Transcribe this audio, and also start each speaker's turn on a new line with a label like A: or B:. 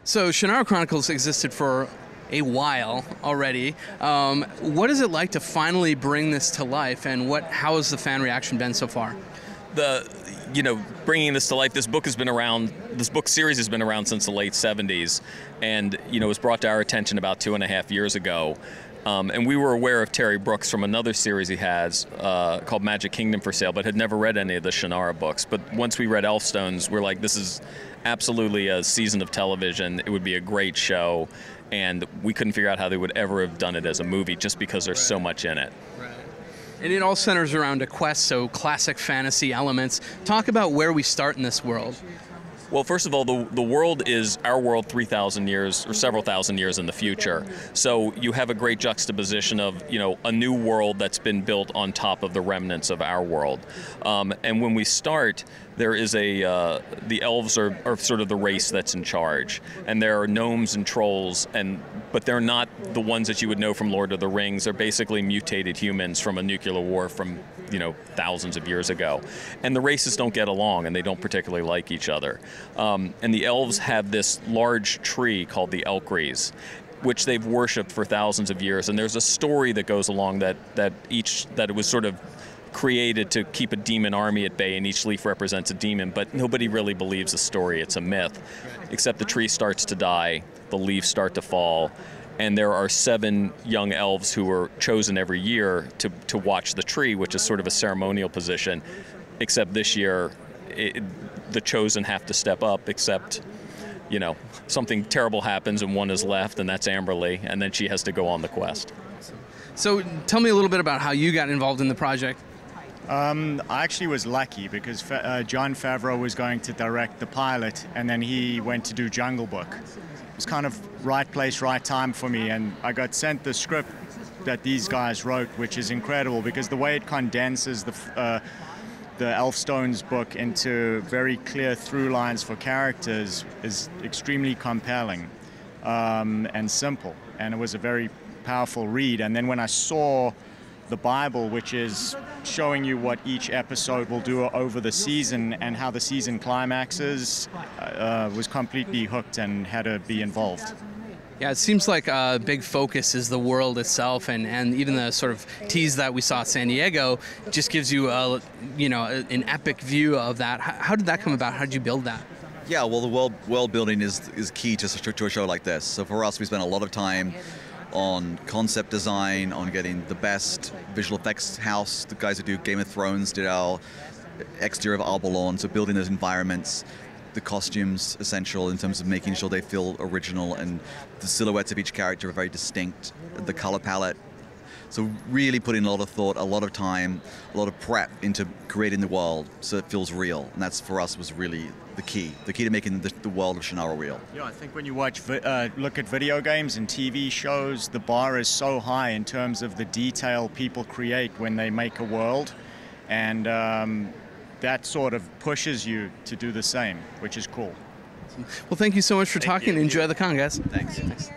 A: So Shannara Chronicles existed for a while already. What is it like to finally bring this to life, and how has the fan reaction been so far?
B: Bringing this to life, this book series has been around since the late 70s, and, was brought to our attention about 2.5 years ago. And we were aware of Terry Brooks from another series he has called Magic Kingdom for Sale, but had never read any of the Shannara books. But once we read Elfstones, we're like, this is absolutely a season of television. It would be a great show, and we couldn't figure out how they would ever have done it as a movie just because there's so much in it.
A: Right. And it all centers around a quest, so classic fantasy elements. Talk about where we start in this world.
B: Well, first of all, the world is our world 3,000 years or several thousand years in the future. So you have a great juxtaposition of, a new world that's been built on top of the remnants of our world. And when we start, there is the elves are sort of the race that's in charge. And there are gnomes and trolls, but they're not the ones that you would know from Lord of the Rings. They're basically mutated humans from a nuclear war from, thousands of years ago. And the races don't get along, and they don't particularly like each other. And the elves have this large tree called the Elkries, which they've worshipped for thousands of years. And there's a story that goes along that it was sort of created to keep a demon army at bay, and each leaf represents a demon, but nobody really believes the story. It's a myth, except the tree starts to die, the leaves start to fall, and there are 7 young elves who are chosen every year to watch the tree, which is sort of a ceremonial position, except this year the chosen have to step up, except something terrible happens and one is left, and that's Amberly, and then she has to go on the quest.
A: So tell me a little bit about how you got involved in the project.
C: I actually was lucky because Jon Favreau was going to direct the pilot, and then he went to do Jungle Book. It was kind of right place, right time for me, and I got sent the script that these guys wrote, which is incredible because the way it condenses the Elfstones book into very clear through lines for characters is extremely compelling and simple, and it was a very powerful read. And then when I saw the Bible, which is showing you what each episode will do over the season and how the season climaxes, was completely hooked and had to be involved.
A: Yeah, it seems like a big focus is the world itself, and even the sort of tease that we saw at San Diego just gives you an epic view of that. How did that come about? How did you build that?
D: Yeah, well, the world building is key to a show like this. So for us, we spent a lot of time on concept design, on getting the best visual effects house. The guys who do Game of Thrones did our exterior of Arbalon, so building those environments. The costumes essential in terms of making sure they feel original, and the silhouettes of each character are very distinct. The color palette. So really putting a lot of thought, a lot of time, a lot of prep into creating the world so it feels real. And that's, for us, was really the key to making the world of Shannara real.
C: Yeah, I think when you look at video games and TV shows, the bar is so high in terms of the detail people create when they make a world. And that sort of pushes you to do the same, which is cool.
A: Well, thank you so much for talking.
D: You.
A: Enjoy the con, guys.
D: Thanks.